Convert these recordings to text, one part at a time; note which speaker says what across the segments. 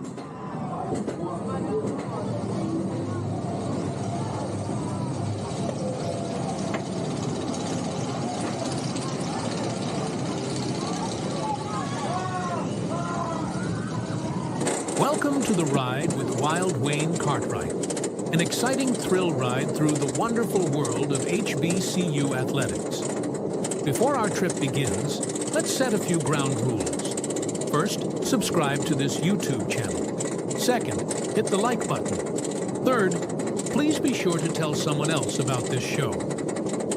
Speaker 1: Welcome to the ride with Wild Wayne Cartwright, an exciting thrill ride through the wonderful world of HBCU athletics. Before our trip begins, let's set a few ground rules. First, subscribe to this YouTube channel. Second, hit the like button. Third, please be sure to tell someone else about this show.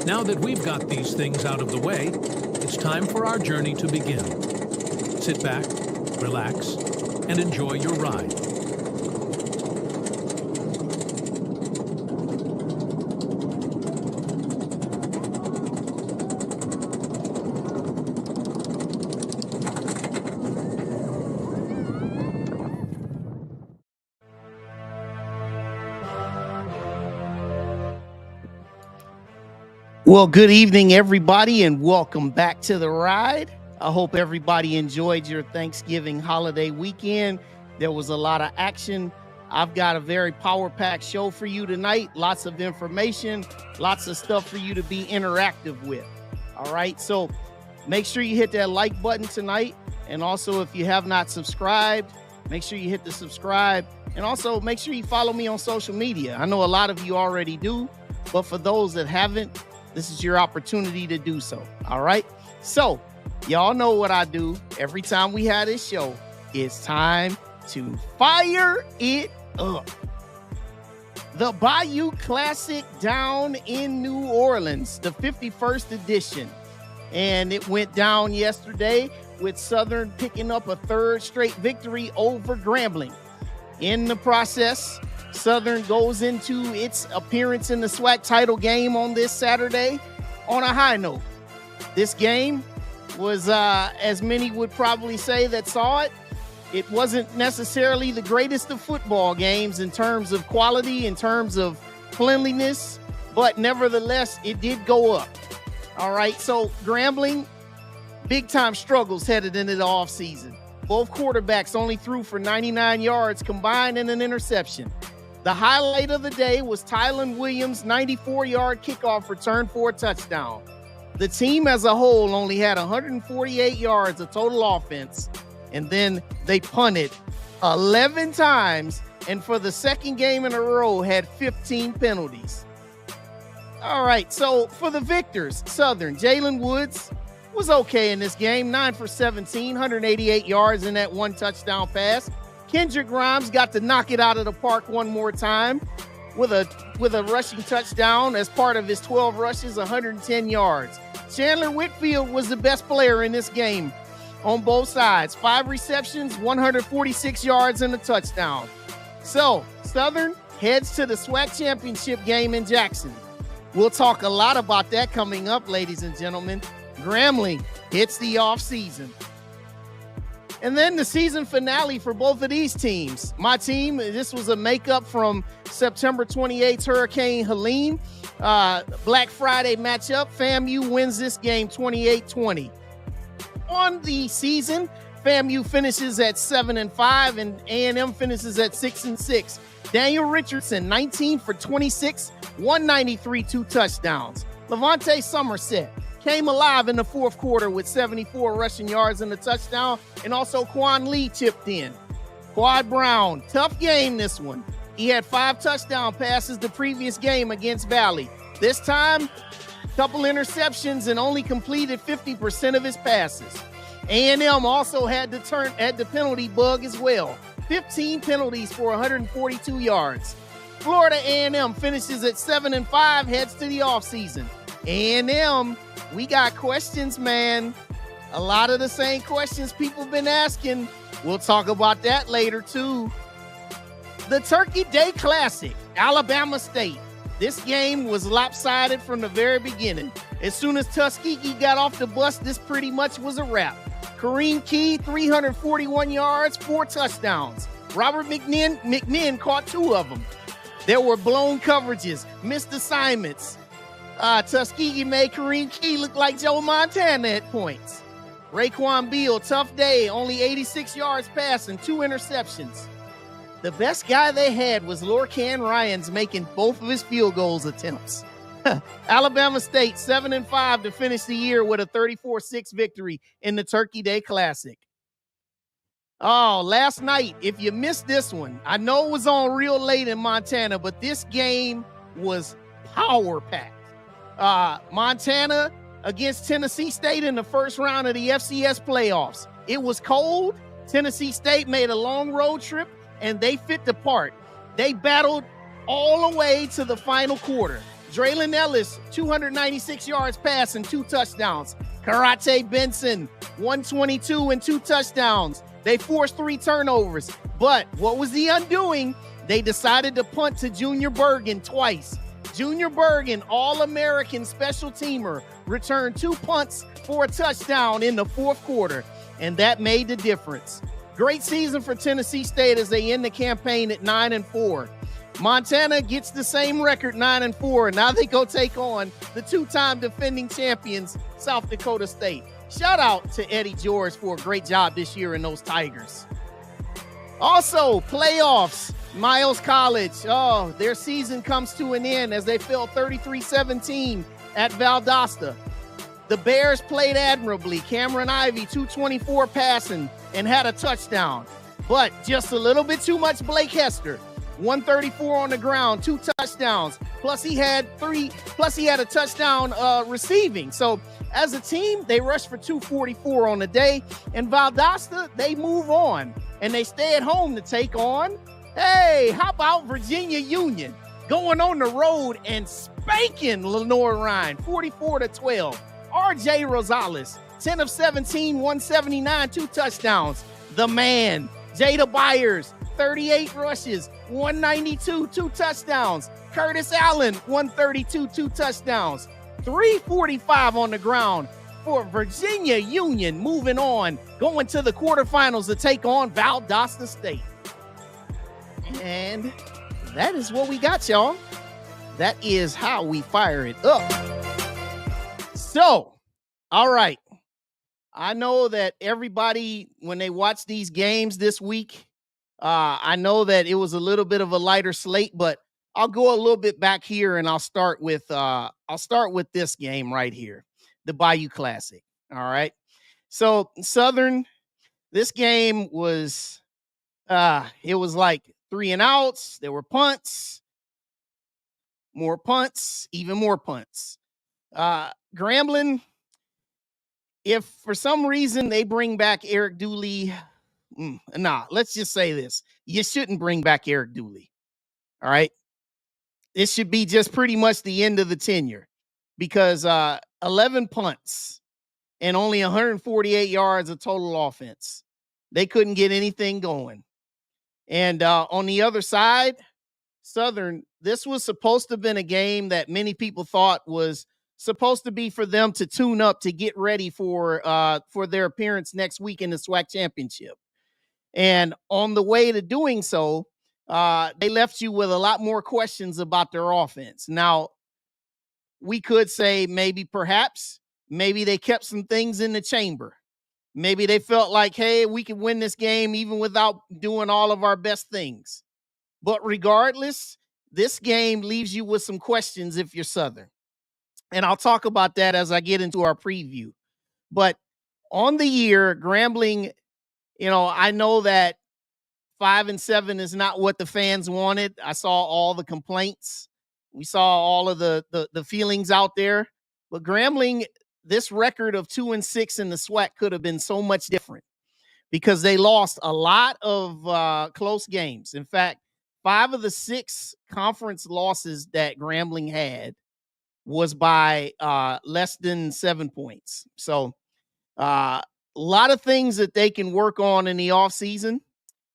Speaker 1: Now that we've got these things out of the way, it's time for our journey to begin. Sit back, relax, and enjoy your ride.
Speaker 2: Well, good evening, everybody, and welcome back to the ride. I hope everybody enjoyed your Thanksgiving holiday weekend. There was a lot of action. I've got a very power-packed show for you tonight. Lots of information, lots of stuff for you to be interactive with. All right, so make sure you hit that like button tonight. And also, if you have not subscribed, make sure you hit the subscribe. And also, make sure you follow me on social media. I know a lot of you already do, but for those that haven't, this is your opportunity to do so. All right, so y'all know what I do every time we have this show. It's time to fire it up. The Bayou Classic down in New Orleans, the 51st edition. And it went down yesterday with Southern picking up a third straight victory over Grambling. In the process, Southern goes into its appearance in the SWAC title game on this Saturday on a high note. This game was, as many would probably say that saw it, it wasn't necessarily the greatest of football games in terms of quality, in terms of cleanliness, but nevertheless, it did go up. All right, so Grambling, big-time struggles headed into the offseason. Both quarterbacks only threw for 99 yards combined and an interception. The highlight of the day was Tylen Williams' 94-yard kickoff return for a touchdown. The team as a whole only had 148 yards of total offense, and then they punted 11 times, and for the second game in a row had 15 penalties. All right, so for the victors, Southern, Jalen Woods was okay in this game, 9 for 17, 188 yards in that one touchdown pass. Kendrick Grimes got to knock it out of the park one more time with a rushing touchdown as part of his 12 rushes, 110 yards. Chandler Whitfield was the best player in this game on both sides. 5 receptions, 146 yards, and a touchdown. So, Southern heads to the SWAC Championship Game in Jackson. We'll talk a lot about that coming up, ladies and gentlemen. Grambling hits the offseason. And then the season finale for both of these teams. My team, this was a makeup from September 28th Hurricane Helene. Black Friday matchup. FAMU wins this game 28-20. On the season, FAMU finishes at 7-5 and A&M finishes at 6-6. Daniel Richardson, 19 for 26, 193, 2 touchdowns. Levante Somerset came alive in the fourth quarter with 74 rushing yards and a touchdown, and also Quan Lee chipped in. Quad Brown, tough game this one. He had 5 touchdown passes the previous game against Valley. This time, a couple interceptions and only completed 50% of his passes. A&M also had the penalty bug as well. 15 penalties for 142 yards. Florida A&M finishes at 7-5, heads to the offseason. A&M, we got questions, man. A lot of the same questions people been asking. We'll talk about that later, too. The Turkey Day Classic, Alabama State. This game was lopsided from the very beginning. As soon as Tuskegee got off the bus, this pretty much was a wrap. Kareem Key, 341 yards, 4 touchdowns. Robert McNinn caught 2 of them. There were blown coverages, missed assignments. Tuskegee made Kareem Key look like Joe Montana at points. Raekwon Beal, tough day, only 86 yards passing, 2 interceptions. The best guy they had was Lorcan Ryans making both of his field goals attempts. Alabama State 7-5 to finish the year with a 34-6 victory in the Turkey Day Classic. Oh, last night, if you missed this one, I know it was on real late in Montana, but this game was power-packed. Montana against Tennessee State in the first round of the FCS Playoffs. It was cold. Tennessee State made a long road trip, and they fit the part. They battled all the way to the final quarter. Draylon Ellis, 296 yards passing, 2 touchdowns. Karate Benson, 122 and 2 touchdowns. They forced 3 turnovers. But what was the undoing? They decided to punt to Junior Bergen twice. Junior Bergen, All-American special teamer, returned 2 punts for a touchdown in the fourth quarter, and that made the difference. Great season for Tennessee State as they end the campaign at 9-4. Montana gets the same record, 9-4, and now they go take on the 2-time defending champions, South Dakota State. Shout out to Eddie George for a great job this year in those Tigers. Also, playoffs, Miles College. Oh, their season comes to an end as they fell 33-17 at Valdosta. The Bears played admirably. Cameron Ivey, 224 passing and had a touchdown, but just a little bit too much Blake Hester. 134 on the ground, 2 touchdowns. Plus he had a touchdown receiving. So as a team, they rushed for 244 on the day. And Valdosta, they move on and they stay at home to take on, hey, how about Virginia Union going on the road and spanking Lenoir-Rhyne 44-12. RJ Rosales, 10 of 17, 179, 2 touchdowns. The man, Jada Byers, 38 rushes, 192, 2 touchdowns. Curtis Allen, 132, 2 touchdowns. 345 on the ground for Virginia Union, moving on, going to the quarterfinals to take on Valdosta State. And that is what we got, y'all. That is how we fire it up. So, all right. I know that everybody, when they watch these games this week, I know that it was a little bit of a lighter slate, but I'll go a little bit back here and I'll start with this game right here, the Bayou Classic. All right. So Southern, this game was it was like 3 and outs. There were punts, more punts, even more punts. Grambling, if for some reason they bring back Eric Dooley, let's just say this. You shouldn't bring back Eric Dooley. All right. This should be just pretty much the end of the tenure because 11 punts and only 148 yards of total offense. They couldn't get anything going. And on the other side, Southern, this was supposed to have been a game that many people thought was supposed to be for them to tune up to get ready for their appearance next week in the SWAC Championship. And on the way to doing so, they left you with a lot more questions about their offense. Now, we could say maybe they kept some things in the chamber. Maybe they felt like, hey, we can win this game even without doing all of our best things. But regardless, this game leaves you with some questions if you're Southern. And I'll talk about that as I get into our preview. But on the year, Grambling, I know that 5-7 is not what the fans wanted. I saw all the complaints. We saw all of the feelings out there. But Grambling, this record of 2-6 in the SWAC could have been so much different because they lost a lot of close games. In fact, 5 of the 6 conference losses that Grambling had was by less than 7 points. So a lot of things that they can work on in the offseason.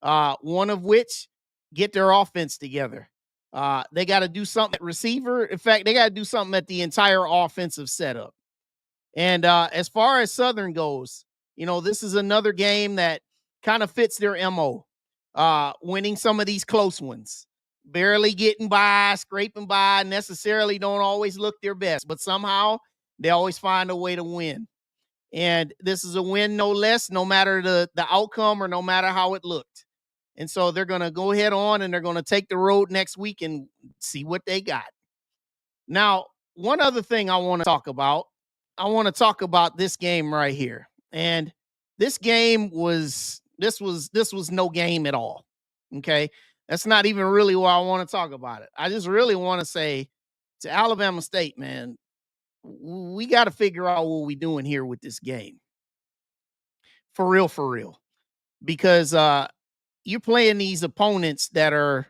Speaker 2: One of which, get their offense together. They got to do something at receiver. In fact, they got to do something at the entire offensive setup. And as far as Southern goes, this is another game that kind of fits their MO. Winning some of these close ones. Barely getting by, scraping by, necessarily don't always look their best, but somehow they always find a way to win. And this is a win, no less, no matter the outcome or no matter how it looked. And so they're going to go ahead on and they're going to take the road next week and see what they got. Now, one other thing I want to talk about, I want to talk about this game right here. And this game was no game at all. Okay? That's not even really why I want to talk about it. I just really want to say to Alabama State, man, we got to figure out what we're doing here with this game. For real. Because you're playing these opponents that are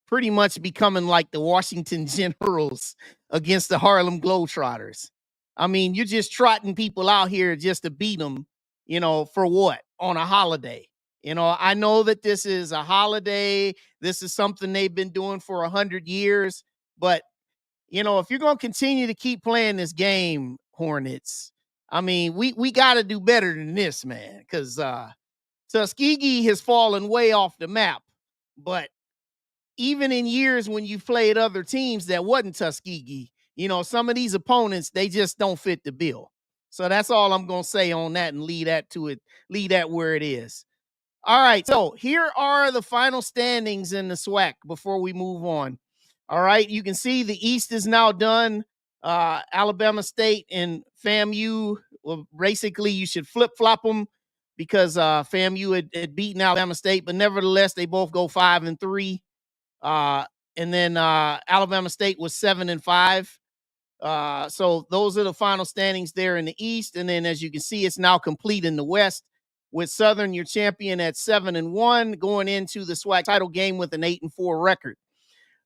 Speaker 2: pretty much becoming like the Washington Generals against the Harlem Globetrotters. I mean, you're just trotting people out here just to beat them, for what? On a holiday. I know that this is a holiday. This is something they've been doing for 100 years. But, if you're going to continue to keep playing this game, Hornets, I mean, we got to do better than this, man, because Tuskegee has fallen way off the map. But even in years when you played other teams that wasn't Tuskegee, some of these opponents, they just don't fit the bill. So that's all I'm going to say on that and leave that where it is. All right, so here are the final standings in the SWAC before we move on. All right, you can see the East is now done. Alabama State and FAMU, well, basically you should flip-flop them because FAMU had beaten Alabama State, but nevertheless, they both go 5-3. And then Alabama State was 7-5. So those are the final standings there in the East. And then as you can see, it's now complete in the West with Southern, your champion, at 7-1, going into the SWAC title game with an 8-4 record.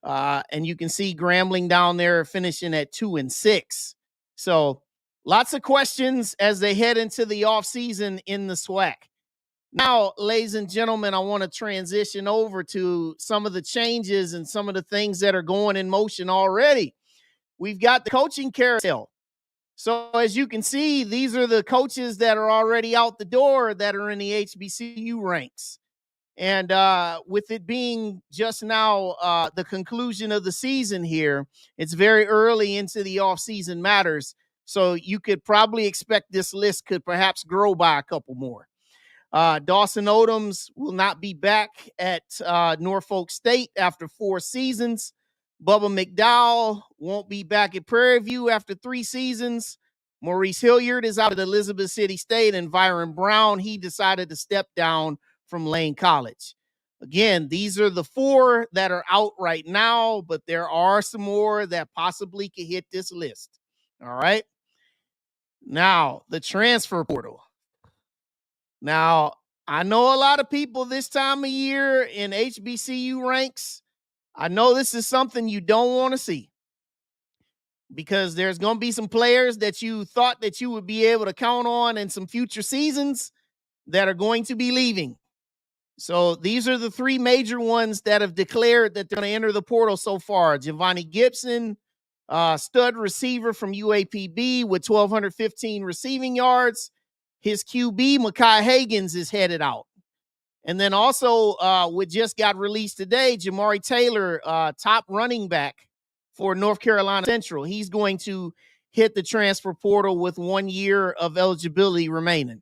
Speaker 2: And you can see Grambling down there finishing at 2-6. So lots of questions as they head into the offseason in the SWAC. Now, ladies and gentlemen, I want to transition over to some of the changes and some of the things that are going in motion already. We've got the coaching carousel. So as you can see, these are the coaches that are already out the door that are in the HBCU ranks. And with it being just now the conclusion of the season here, it's very early into the offseason matters. So you could probably expect this list could perhaps grow by a couple more. Dawson Odoms will not be back at Norfolk State after 4 seasons. Bubba McDowell won't be back at Prairie View after 3 seasons. Maurice Hilliard is out at Elizabeth City State, and Byron Brown, he decided to step down from Lane College. Again, these are the 4 that are out right now, but there are some more that possibly could hit this list. All right. Now, the transfer portal. Now, I know a lot of people this time of year in HBCU ranks, I know this is something you don't want to see because there's going to be some players that you thought that you would be able to count on in some future seasons that are going to be leaving. So these are the 3 major ones that have declared that they're going to enter the portal so far. Giovanni Gibson, stud receiver from UAPB with 1,215 receiving yards. His QB, Mekhi Hagins, is headed out. And then also, what just got released today, Jamari Taylor, top running back for North Carolina Central. He's going to hit the transfer portal with 1 year of eligibility remaining.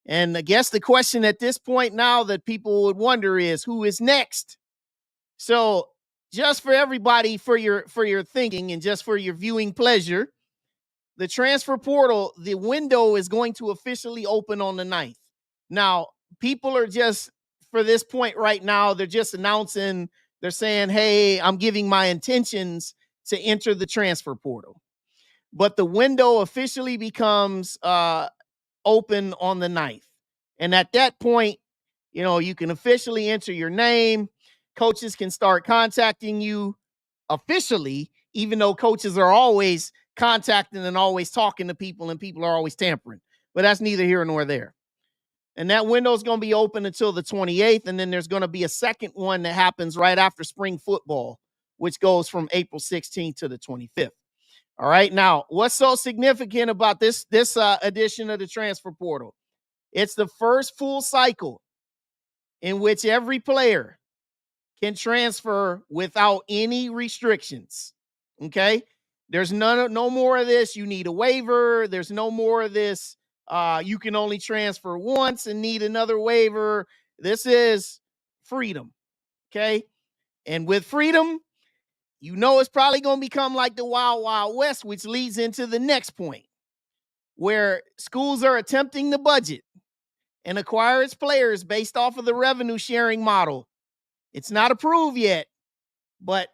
Speaker 2: And I guess the question at this point now that people would wonder is, who is next? So just for everybody, for your thinking and just for your viewing pleasure, the transfer portal, the window is going to officially open on the 9th. Now, people are just, for this point right now, they're just announcing, they're saying, hey, I'm giving my intentions to enter the transfer portal. But the window officially becomes open on the 9th. And at that point, you can officially enter your name. Coaches can start contacting you officially, even though coaches are always contacting and always talking to people and people are always tampering. But that's neither here nor there. And that window is going to be open until the 28th. And then there's going to be a second one that happens right after spring football, which goes from April 16th to the 25th. All right. Now, what's so significant about this edition of the transfer portal? It's the first full cycle in which every player can transfer without any restrictions. Okay. There's no more of this. You need a waiver. There's no more of this. You can only transfer once and need another waiver. This is freedom. Okay. And with freedom, it's probably going to become like the Wild Wild West, which leads into the next point, where schools are attempting to budget and acquire its players based off of the revenue sharing model. It's not approved yet, but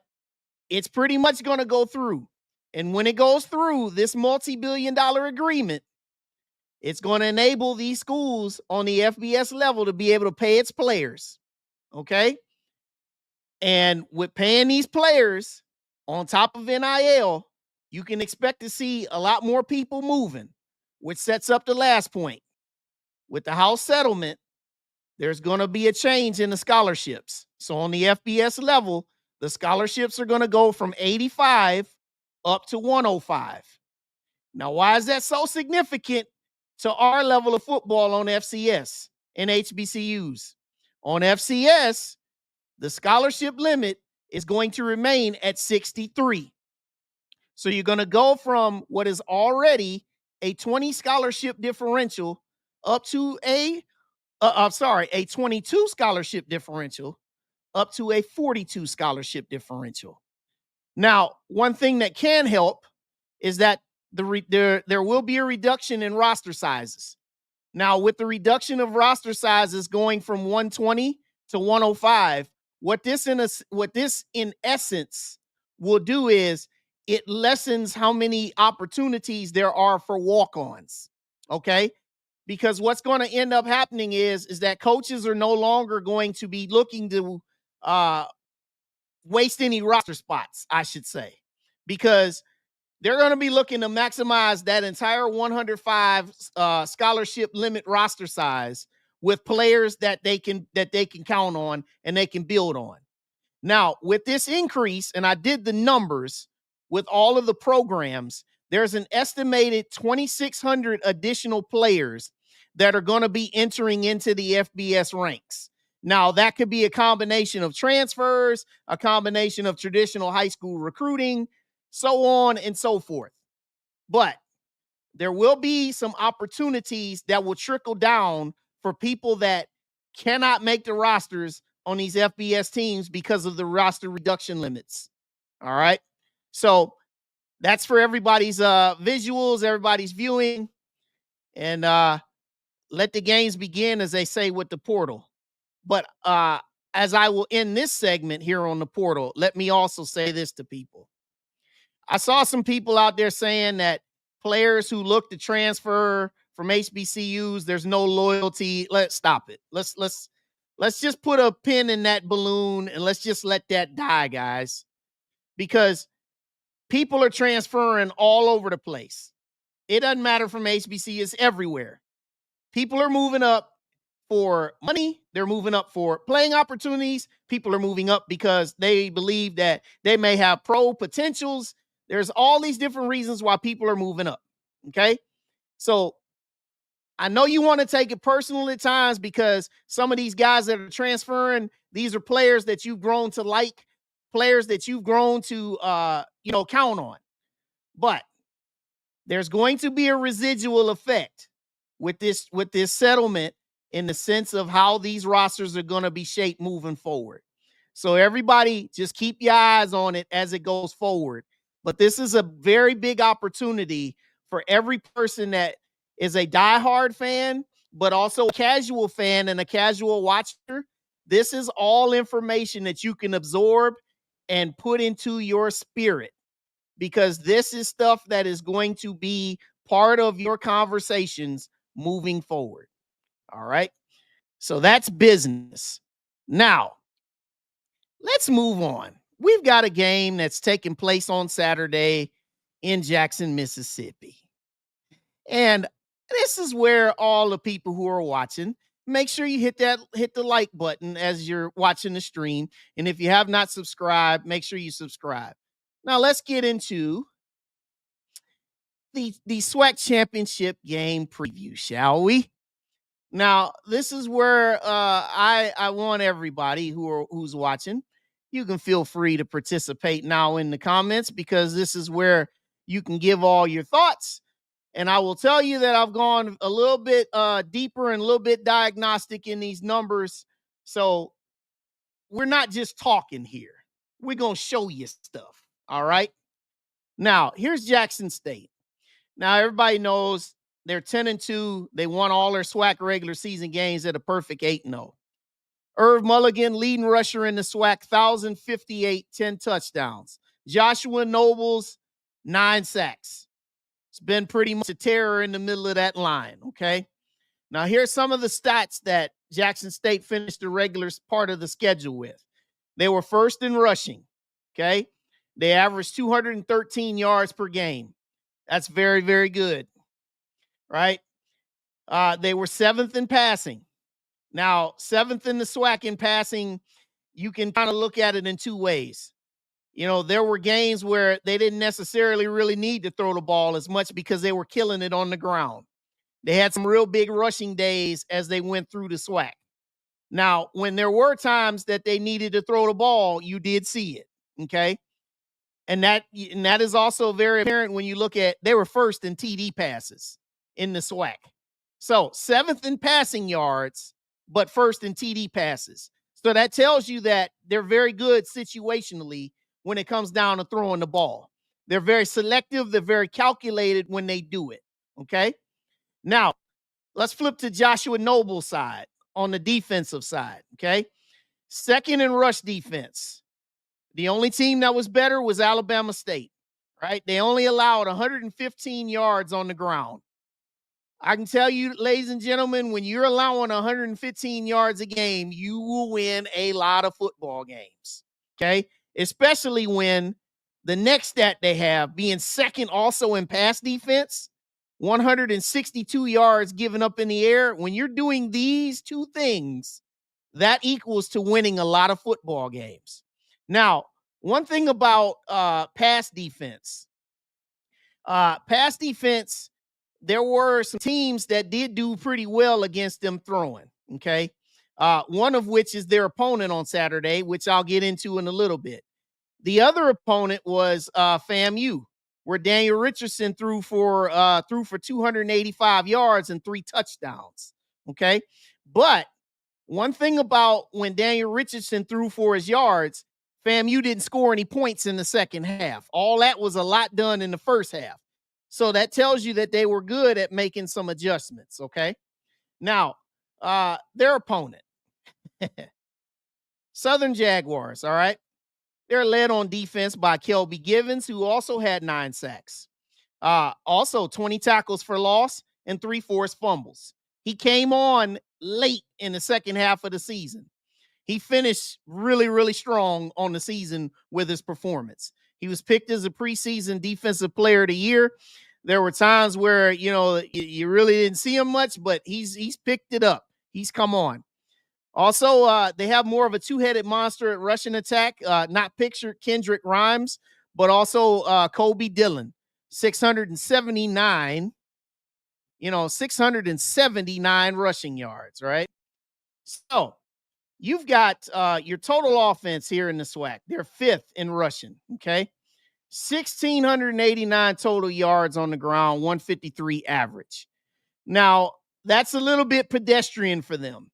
Speaker 2: it's pretty much going to go through. And when it goes through this multi-billion-dollar agreement, it's going to enable these schools on the FBS level to be able to pay its players. Okay? And with paying these players on top of NIL, you can expect to see a lot more people moving, which sets up the last point. With the House settlement, there's going to be a change in the scholarships. So on the FBS level, the scholarships are going to go from 85 up to 105. Now, why is that so significant to our level of football on FCS and HBCUs? On FCS, the scholarship limit is going to remain at 63. So you're going to go from what is already a 20 scholarship differential up to a 22 scholarship differential up to a 42 scholarship differential. Now, one thing that can help is that there will be a reduction in roster sizes. Now, with the reduction of roster sizes going from 120 to 105, what this in essence will do is it lessens how many opportunities there are for walk-ons. Okay? Because what's going to end up happening is that coaches are no longer going to be looking to waste any roster spots, I should say, because they're going to be looking to maximize that entire 105 scholarship limit roster size with players that they can count on and they can build on. Now, with this increase, and I did the numbers with all of the programs, there's an estimated 2,600 additional players that are going to be entering into the FBS ranks. Now, that could be a combination of transfers, a combination of traditional high school recruiting, so on and so forth. But there will be some opportunities that will trickle down for people that cannot make the rosters on these FBS teams because of the roster reduction limits. All right. So that's for everybody's visuals, everybody's viewing, and let the games begin, as they say, with the portal. But as I will end this segment here on the portal, let me also say this to people. I saw some people out there saying that players who look to transfer from HBCUs, there's no loyalty. Let's stop it. Let's just put a pin in that balloon and let's just let that die, guys. Because people are transferring all over the place. It doesn't matter from HBC, it's everywhere. People are moving up for money. They're moving up for playing opportunities. People are moving up because they believe that they may have pro potentials. There's all these different reasons why people are moving up. Okay. So I know you want to take it personal at times because some of these guys that are transferring, these are players that you've grown to like, players that you've grown to, count on. But there's going to be a residual effect with this settlement in the sense of how these rosters are going to be shaped moving forward. So everybody just keep your eyes on it as it goes forward. But this is a very big opportunity for every person that is a diehard fan, but also a casual fan and a casual watcher. This is all information that you can absorb and put into your spirit, because this is stuff that is going to be part of your conversations moving forward. All right. So that's business. Now, let's move on. We've got a game that's taking place on Saturday in Jackson, Mississippi. And this is where all the people who are watching, make sure you hit the like button as you're watching the stream. And if you have not subscribed, make sure you subscribe. Now let's get into the SWAC Championship Game preview, shall we? Now, this is where I want everybody who's watching, you can feel free to participate now in the comments, because this is where you can give all your thoughts. And I will tell you that I've gone a little bit deeper and a little bit diagnostic in these numbers. So we're not just talking here. We're going to show you stuff. All right. Now, here's Jackson State. Now, everybody knows they're 10-2. They won all their SWAC regular season games at a perfect 8-0. Irv Mulligan, leading rusher in the SWAC, 1,058, 10 touchdowns. Joshua Nobles, 9 sacks. It's been pretty much a terror in the middle of that line, okay? Now, here's some of the stats that Jackson State finished the regular part of the schedule with. They were first in rushing, okay? They averaged 213 yards per game. That's very, very good, right? They were 7th in passing. Now, 7th in the SWAC in passing, you can kind of look at it in two ways. You know, there were games where they didn't necessarily really need to throw the ball as much because they were killing it on the ground. They had some real big rushing days as they went through the SWAC. Now, when there were times that they needed to throw the ball, you did see it, okay? And that is also very apparent when you look at, they were first in TD passes in the SWAC. So 7th in passing yards, but first in TD passes. So that tells you that they're very good situationally when it comes down to throwing the ball. They're very selective. They're very calculated when they do it, okay? Now, let's flip to Joshua Noble's side on the defensive side, okay? 2nd in rush defense. The only team that was better was Alabama State, right? They only allowed 115 yards on the ground. I can tell you, ladies and gentlemen, when you're allowing 115 yards a game, you will win a lot of football games, okay? Especially when the next stat they have, being 2nd also in pass defense, 162 yards given up in the air. When you're doing these two things, that equals to winning a lot of football games. Now, one thing about pass defense, there were some teams that did do pretty well against them throwing, okay? One of which is their opponent on Saturday, which I'll get into in a little bit. The other opponent was FAMU, where Daniel Richardson threw for 285 yards and 3 touchdowns, okay? But one thing about when Daniel Richardson threw for his yards, FAMU didn't score any points in the second half. All that was a lot done in the first half. So that tells you that they were good at making some adjustments, okay? Now, their opponent, Southern Jaguars, all right? They're led on defense by Kelby Givens, who also had 9 sacks. Also 20 tackles for loss and 3 forced fumbles. He came on late in the second half of the season. He finished really, really strong on the season with his performance. He was picked as a preseason defensive player of the year. There were times where, you know, you really didn't see him much, but he's picked it up. He's come on. Also, they have more of a two-headed monster at rushing attack, not pictured Kendrick Rhymes, but also Kobe Dillon, 679 rushing yards, right? So you've got your total offense here in the SWAC. They're 5th in rushing, okay? 1,689 total yards on the ground, 153 average. Now, that's a little bit pedestrian for them.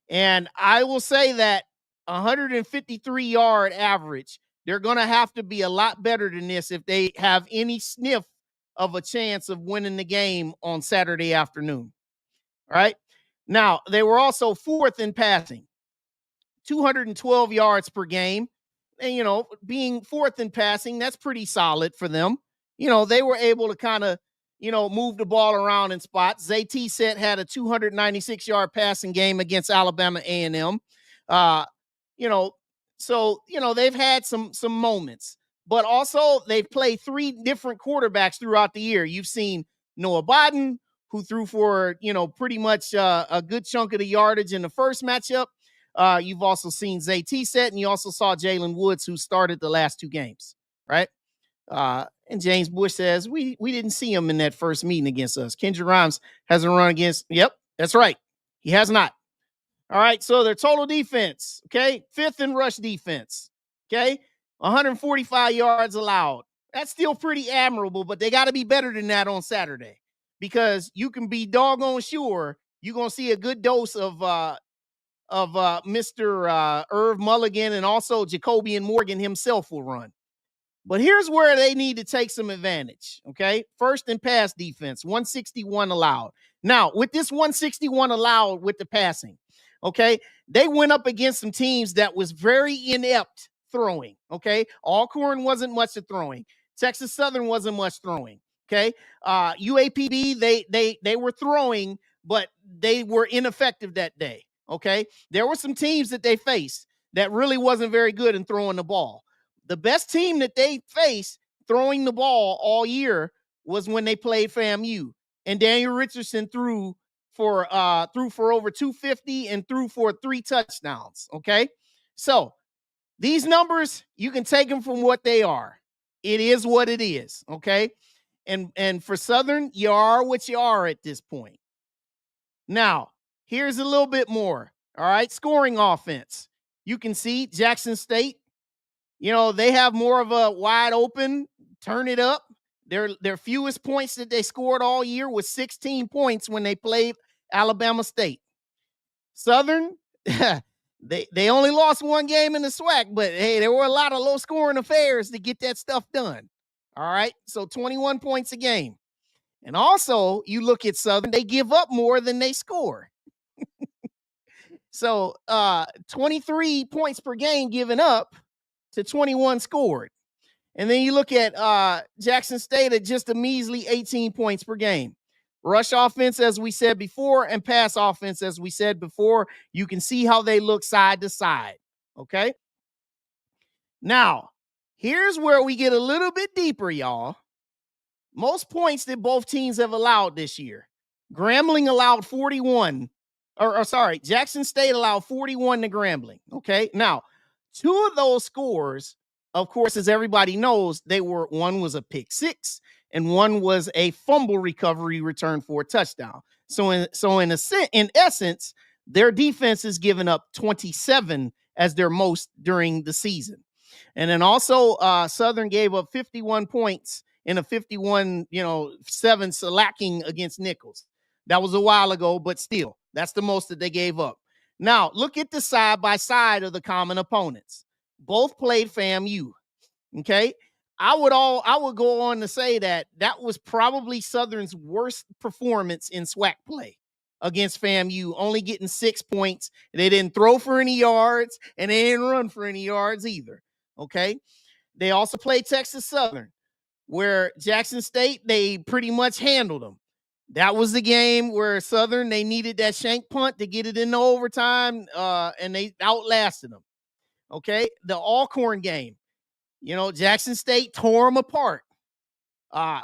Speaker 2: And I will say that 153-yard average, they're going to have to be a lot better than this if they have any sniff of a chance of winning the game on Saturday afternoon. All right. Now, they were also 4th in passing, 212 yards per game. And, you know, being 4th in passing, that's pretty solid for them. You know, they were able to kind of, you know, move the ball around in spots. ZT Set had a 296-yard passing game against Alabama A&M. You know, so, you know, they've had some moments. But also, they've played 3 different quarterbacks throughout the year. You've seen Noah Bodden, who threw for, you know, pretty much a good chunk of the yardage in the first matchup. You've also seen ZT Set, and you also saw Jalen Woods, who started the last 2 games, right? And James Bush says, we didn't see him in that first meeting against us. Kendrick Rhymes hasn't run against. Yep, that's right. He has not. All right, so their total defense, okay, 5th in rush defense, okay, 145 yards allowed. That's still pretty admirable, but they got to be better than that on Saturday. because you can be doggone sure you're going to see a good dose of Mr. Irv Mulligan, and also Jacobian Morgan himself will run. But here's where they need to take some advantage, okay? First and pass defense, 161 allowed. Now, with this 161 allowed with the passing, okay, they went up against some teams that was very inept throwing, okay? Alcorn wasn't much of throwing. Texas Southern wasn't much throwing, okay? UAPB, they were throwing, but they were ineffective that day, okay? There were some teams that they faced that really wasn't very good in throwing the ball. The best team that they faced throwing the ball all year was when they played FAMU, and Daniel Richardson threw for over 250 and threw for 3 touchdowns. Okay, so these numbers, you can take them from what they are. It is what it is. Okay, and for Southern, you are what you are at this point. Now, here's a little bit more. All right, scoring offense. You can see Jackson State. You know, they have more of a wide open, turn it up. Their fewest points that they scored all year was 16 points when they played Alabama State. Southern, they only lost one game in the SWAC, but hey, there were a lot of low-scoring affairs to get that stuff done. All right, so 21 points a game. And also, you look at Southern, they give up more than they score. So 23 points per game given up to 21 scored. And then you look at Jackson State at just a measly 18 points per game. Rush offense, as we said before, and pass offense, as we said before. You can see how they look side to side, okay? Now, here's where we get a little bit deeper, y'all. Most points that both teams have allowed this year. Grambling allowed 41. Jackson State allowed 41 to Grambling, okay? Now, 2 of those scores, of course, as everybody knows, one was a pick 6 and one was a fumble recovery return for a touchdown. So in essence, their defense is giving up 27 as their most during the season. And then also Southern gave up 51 points in a 51-7 lacking against Nichols. That was a while ago, but still, that's the most that they gave up. Now, look at the side-by-side of the common opponents. Both played FAMU, okay? I would go on to say that was probably Southern's worst performance in SWAC play against FAMU, only getting 6 points. They didn't throw for any yards, and they didn't run for any yards either, okay? They also played Texas Southern, where Jackson State, they pretty much handled them. That was the game where Southern, they needed that shank punt to get it into overtime, and they outlasted them. Okay, the Alcorn game, Jackson State tore them apart.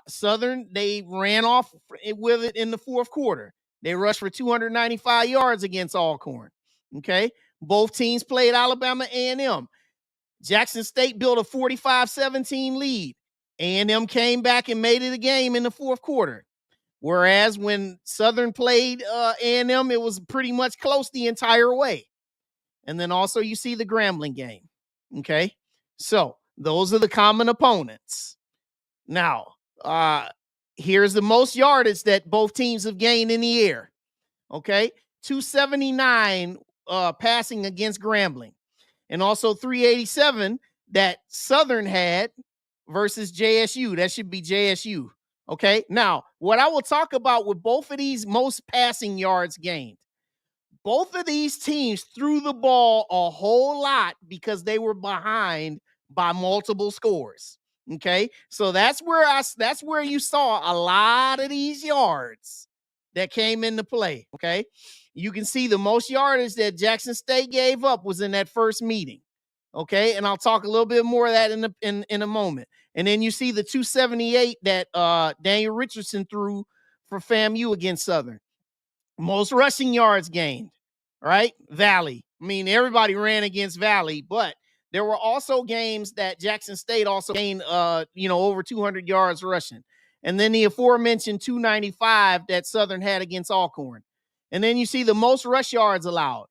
Speaker 2: Southern, they ran off with it in the fourth quarter. They rushed for 295 yards against Alcorn. Okay, both teams played Alabama A&M. Jackson State built a 45-17 lead. A&M came back and made it a game in the fourth quarter. Whereas when Southern played A&M, it was pretty much close the entire way. And then also you see the Grambling game, okay? So those are the common opponents. Now, here's the most yardage that both teams have gained in the air, okay? 279 passing against Grambling. And also 387 that Southern had versus JSU. That should be JSU. Okay, now what I will talk about with both of these most passing yards gained, both of these teams threw the ball a whole lot because they were behind by multiple scores. Okay, so that's where you saw a lot of these yards that came into play. Okay, you can see the most yardage that Jackson State gave up was in that first meeting. Okay, and I'll talk a little bit more of that in a moment. And then you see the 278 that Daniel Richardson threw for FAMU against Southern. Most rushing yards gained, right? Valley. I mean, everybody ran against Valley, but there were also games that Jackson State also gained, over 200 yards rushing. And then the aforementioned 295 that Southern had against Alcorn. And then you see the most rush yards allowed.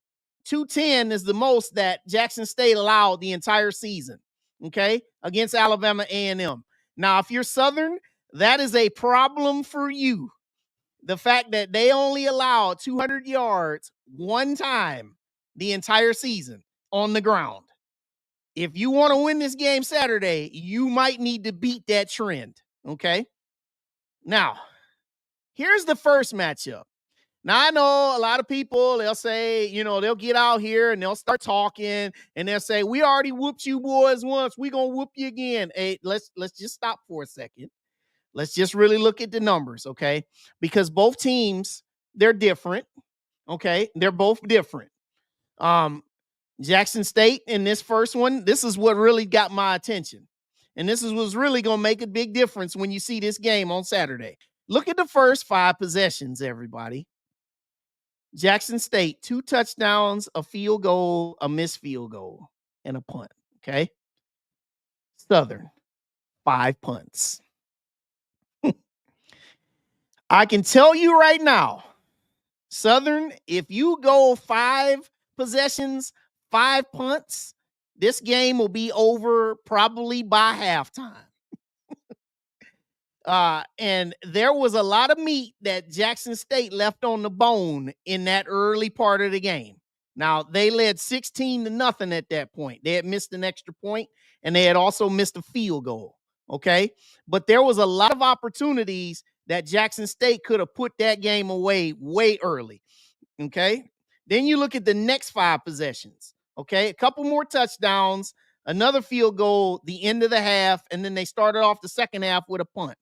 Speaker 2: 210 is the most that Jackson State allowed the entire season, okay, against Alabama A&M. Now, if you're Southern, that is a problem for you, the fact that they only allowed 200 yards one time the entire season on the ground. If you want to win this game Saturday, you might need to beat that trend, okay? Now, here's the first matchup. Now, I know a lot of people, they'll say, they'll get out here and they'll start talking and they'll say, we already whooped you boys once. We're going to whoop you again. Hey, let's just stop for a second. Let's just really look at the numbers, okay? Because both teams, they're different, okay? They're both different. Jackson State in this first one, this is what really got my attention. And this is what's really going to make a big difference when you see this game on Saturday. Look at the first 5 possessions, everybody. Jackson State, 2 touchdowns, a field goal, a missed field goal, and a punt, okay? Southern, 5 punts. I can tell you right now, Southern, if you go 5 possessions, 5 punts, this game will be over probably by halftime. And there was a lot of meat that Jackson State left on the bone in that early part of the game. Now, they led 16-0 at that point. They had missed an extra point, and they had also missed a field goal, okay? But there was a lot of opportunities that Jackson State could have put that game away way early, okay? Then you look at the next 5 possessions, okay? A couple more touchdowns, another field goal, the end of the half, and then they started off the second half with a punt,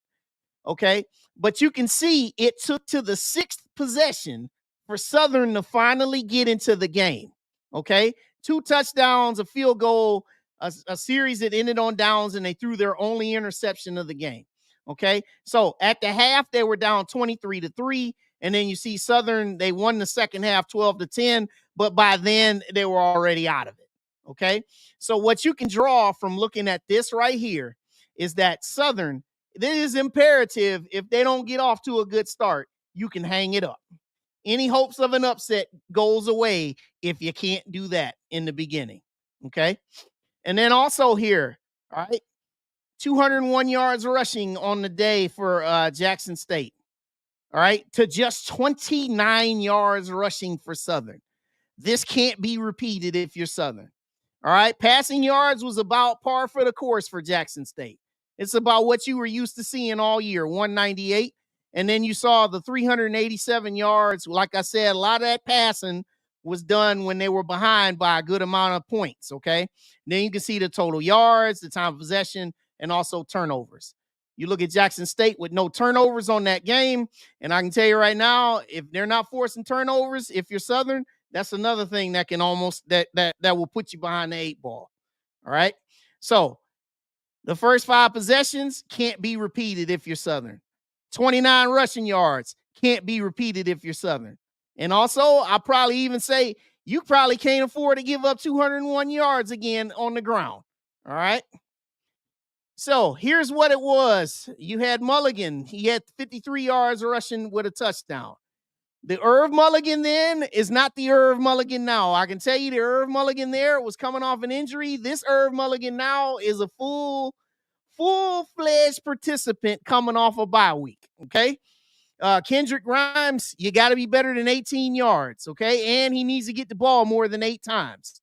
Speaker 2: okay? But you can see it took to the 6th possession for Southern to finally get into the game, okay? 2 touchdowns, a field goal, a series that ended on downs, and they threw their only interception of the game, okay? So at the half, they were down 23-3, and then you see Southern, they won the second half 12-10, but by then they were already out of it, okay? So what you can draw from looking at this right here is that Southern, this is imperative. If they don't get off to a good start, you can hang it up. Any hopes of an upset goes away if you can't do that in the beginning, okay? And then also here, all right, 201 yards rushing on the day for Jackson State, all right, to just 29 yards rushing for Southern. This can't be repeated if you're Southern, all right? Passing yards was about par for the course for Jackson State. It's about what you were used to seeing all year, 198. And then you saw the 387 yards. Like I said, a lot of that passing was done when they were behind by a good amount of points, okay? And then you can see the total yards, the time of possession, and also turnovers. You look at Jackson State with no turnovers on that game, and I can tell you right now, if they're not forcing turnovers, if you're Southern, that's another thing that can almost that will put you behind the 8 ball. All right? So, the first 5 possessions can't be repeated if you're Southern. 29 rushing yards can't be repeated if you're Southern. And also, I'll probably even say you probably can't afford to give up 201 yards again on the ground. All right. So here's what it was. You had Mulligan. He had 53 yards rushing with a touchdown. The Irv Mulligan then is not the Irv Mulligan now. I can tell you the Irv Mulligan there was coming off an injury. This Irv Mulligan now is a full-fledged participant coming off a bye week, okay? Kendrick Grimes, you got to be better than 18 yards, okay? And he needs to get the ball more than 8 times.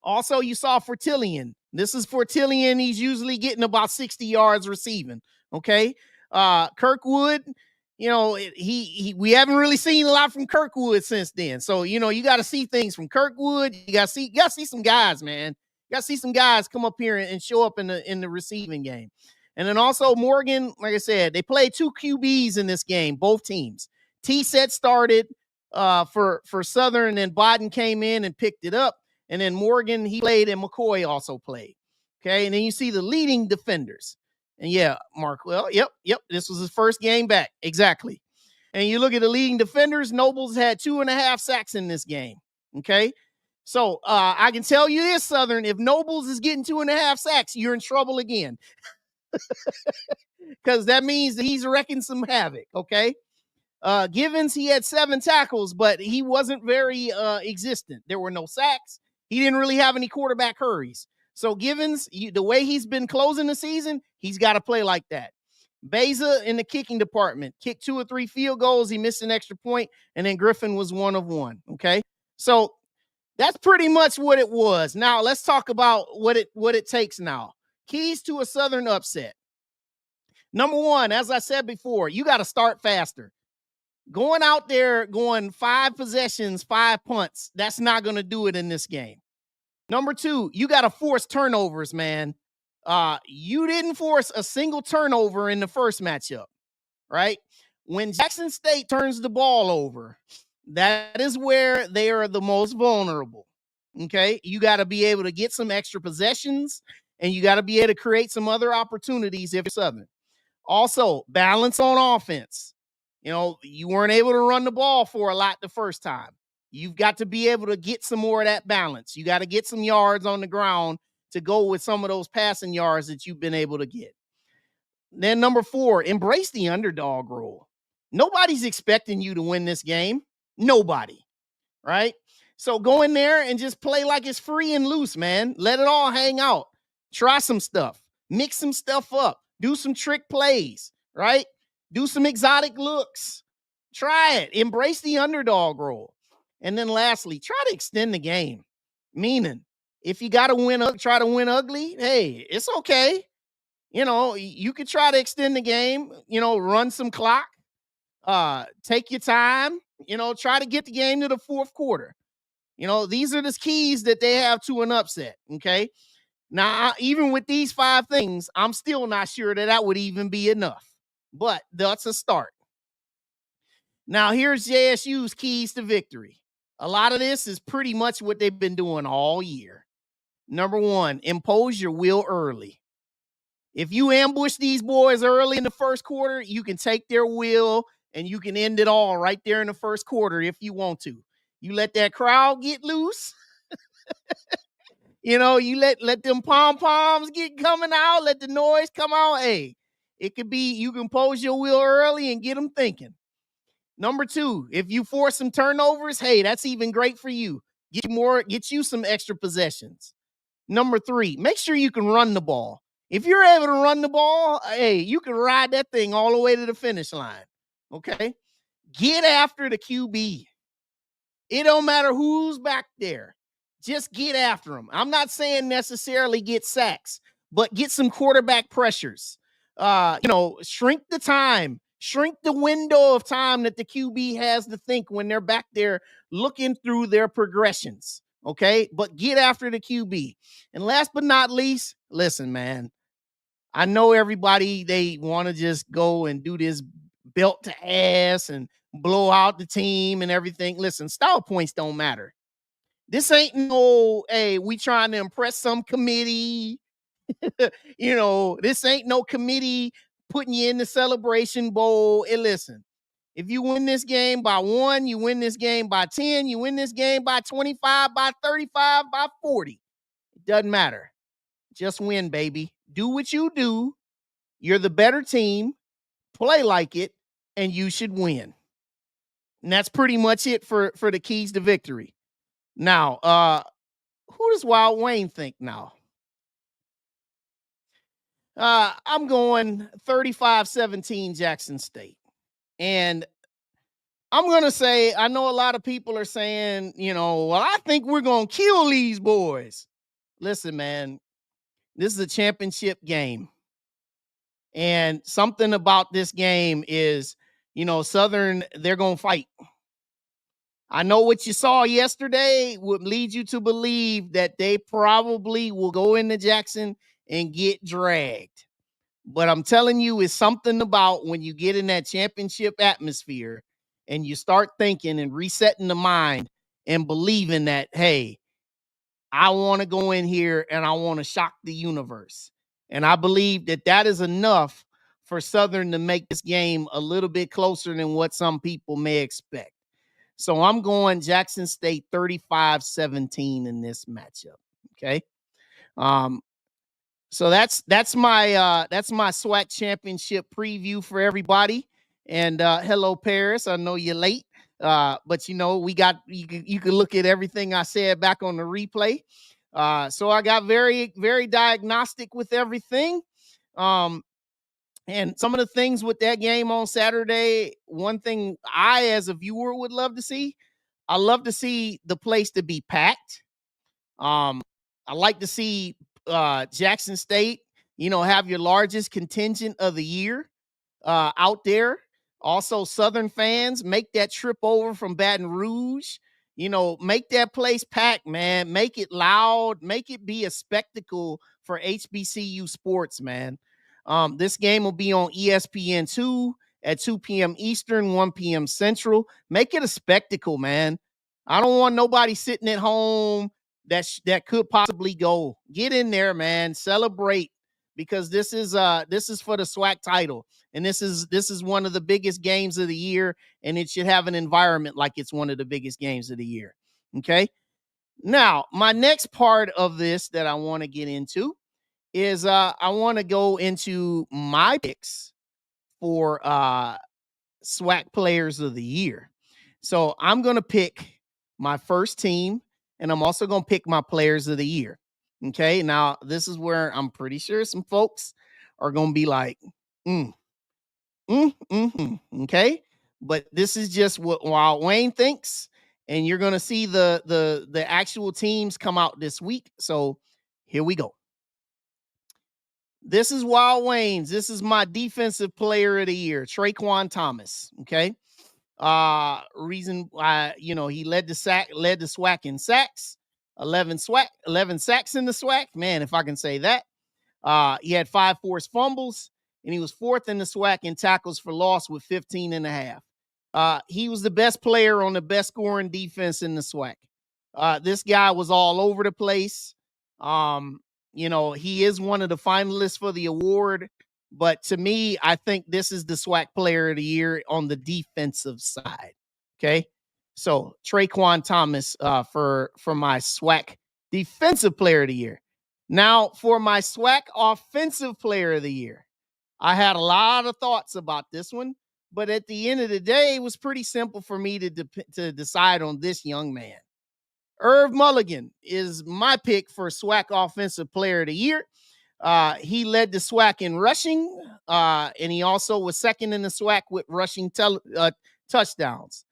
Speaker 2: Also, you saw Fortillion. This is Fortillion. He's usually getting about 60 yards receiving, okay? Kirkwood, we haven't really seen a lot from Kirkwood since then. So, you got to see things from Kirkwood. You got to see some guys, man. You got to see some guys come up here and show up in the receiving game. And then also Morgan, like I said, they played 2 QBs in this game, both teams. T-Set started for Southern, and then Bodden came in and picked it up. And then Morgan, he played, and McCoy also played. Okay, and then you see the leading defenders. And yeah, Markwell, yep, this was his first game back. Exactly. And you look at the leading defenders, Nobles had 2.5 sacks in this game. Okay, so I can tell you this, Southern, if Nobles is getting 2.5 sacks, you're in trouble again. Because that means that he's wrecking some havoc, okay? Givens, he had 7 tackles, but he wasn't very existent. There were no sacks. He didn't really have any quarterback hurries. So Givens, the way he's been closing the season, he's got to play like that. Beza in the kicking department kicked 2 or 3 field goals. He missed an extra point, and then Griffin was 1 of 1. Okay, so that's pretty much what it was. Now let's talk about what it takes now. Keys to a Southern upset. Number one, as I said before, you got to start faster. Going out there, going 5 possessions, 5 punts, that's not going to do it in this game. Number two, you got to force turnovers, man. You didn't force a single turnover in the first matchup, right? When Jackson State turns the ball over, that is where they are the most vulnerable. Okay, you got to be able to get some extra possessions, and you got to be able to create some other opportunities if you're Southern. Also, balance on offense. You know, you weren't able to run the ball for a lot the first time. You've got to be able to get some more of that balance. You got to get some yards on the ground to go with some of those passing yards that you've been able to get. Then number 4, embrace the underdog role. Nobody's expecting you to win this game. Nobody, right? So go in there and just play like it's free and loose, man. Let it all hang out. Try some stuff. Mix some stuff up. Do some trick plays, right? Do some exotic looks. Try it. Embrace the underdog role. And then lastly, try to extend the game. Meaning, if you got to win, try to win ugly, hey, it's okay. You know, you could try to extend the game, you know, run some clock, take your time, you know, try to get the game to the 4th quarter. You know, these are the keys that they have to an upset, okay? Now, even with these 5 things, I'm still not sure that would even be enough, but that's a start. Now, here's JSU's keys to victory. A lot of this is pretty much what they've been doing all year. Number 1, impose your will early. If you ambush these boys early in the first quarter, you can take their will and you can end it all right there in the first quarter if you want to. You let that crowd get loose. You know, you let them pom-poms get coming out, let the noise come out. Hey, it could be you can pose your will early and get them thinking. Number 2, if you force some turnovers, hey, that's even great for you. Get you some extra possessions. Number 3, make sure you can run the ball. If you're able to run the ball, hey, you can ride that thing all the way to the finish line. Okay? Get after the QB. It don't matter who's back there. Just get after them. I'm not saying necessarily get sacks, but get some quarterback pressures. You know, shrink the time. Shrink the window of time that the QB has to think when they're back there looking through their progressions. Okay? But get after the QB. And last but not least, listen, man. I know everybody, they want to just go and do this belt to ass and blow out the team and everything. Listen, style points don't matter. This ain't no, hey, we trying to impress some committee. You know, this ain't no committee putting you in the Celebration Bowl. And listen, if you win this game by 1, you win this game by 10, you win this game by 25, by 35, by 40. It doesn't matter. Just win, baby. Do what you do. You're the better team. Play like it, and you should win. And that's pretty much it for the keys to victory. Now, who does Wild Wayne think now? I'm going 35-17 Jackson State. And I'm going to say, I know a lot of people are saying, you know, well, I think we're going to kill these boys. Listen, man, this is a championship game. And something about this game is, you know, Southern, they're going to fight. I know what you saw yesterday would lead you to believe that they probably will go into Jackson and get dragged. But I'm telling you, it's something about when you get in that championship atmosphere and you start thinking and resetting the mind and believing that, hey, I want to go in here and I want to shock the universe. And I believe that that is enough for Southern to make this game a little bit closer than what some people may expect. So I'm going Jackson State 35-17 in this matchup. Okay. So that's my SWAC championship preview for everybody. And hello, Paris. I know you're late. But you know, you can look at everything I said back on the replay. So I got very, very diagnostic with everything. And some of the things with that game on Saturday, one thing I, as a viewer, would love to see, I love to see the place to be packed. I like to see Jackson State, have your largest contingent of the year out there. Also, Southern fans, make that trip over from Baton Rouge. Make that place packed, man. Make it loud. Make it be a spectacle for HBCU sports, man. This game will be on ESPN2 at 2 p.m. Eastern, 1 p.m. Central. Make it a spectacle, man. I don't want nobody sitting at home that could possibly go. Get in there, man. Celebrate, because this is for the SWAC title, and this is one of the biggest games of the year, and it should have an environment like it's one of the biggest games of the year. Okay. Now, my next part of this that I want to get into is I want to go into my picks for SWAC players of the year. So I'm going to pick my first team, and I'm also going to pick my players of the year. Okay. Now, this is where I'm pretty sure some folks are going to be like, okay. But this is just what Wild Wayne thinks. And you're going to see the actual teams come out this week. So here we go. This is Wild Wayne's. This is my defensive player of the year, Traquan Thomas. Okay. Reason why, he led the SWAC in sacks, 11 sacks in the SWAC. Man, if I can say that. He had 5 forced fumbles, and he was 4th in the SWAC in tackles for loss with 15.5. He was the best player on the best scoring defense in the SWAC. This guy was all over the place. He is one of the finalists for the award, but to me, I think this is the SWAC player of the year on the defensive side. Okay. So Traquan Thomas, for my SWAC defensive player of the year. Now, for my SWAC offensive player of the year, I had a lot of thoughts about this one, but at the end of the day, it was pretty simple for me to decide on this young man. Irv Mulligan is my pick for SWAC offensive player of the year. He led the SWAC in rushing, and he also was 2nd in the SWAC with rushing touchdowns.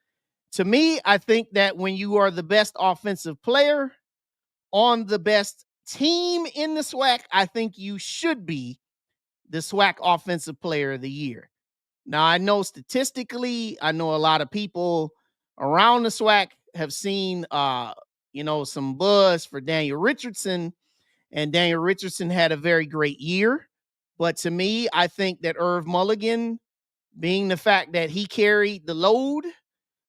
Speaker 2: To me, I think that when you are the best offensive player on the best team in the SWAC, I think you should be the SWAC offensive player of the year. Now, I know statistically, I know a lot of people around the SWAC have seen, some buzz for Daniel Richardson, and Daniel Richardson had a very great year. But to me, I think that Irv Mulligan, being the fact that he carried the load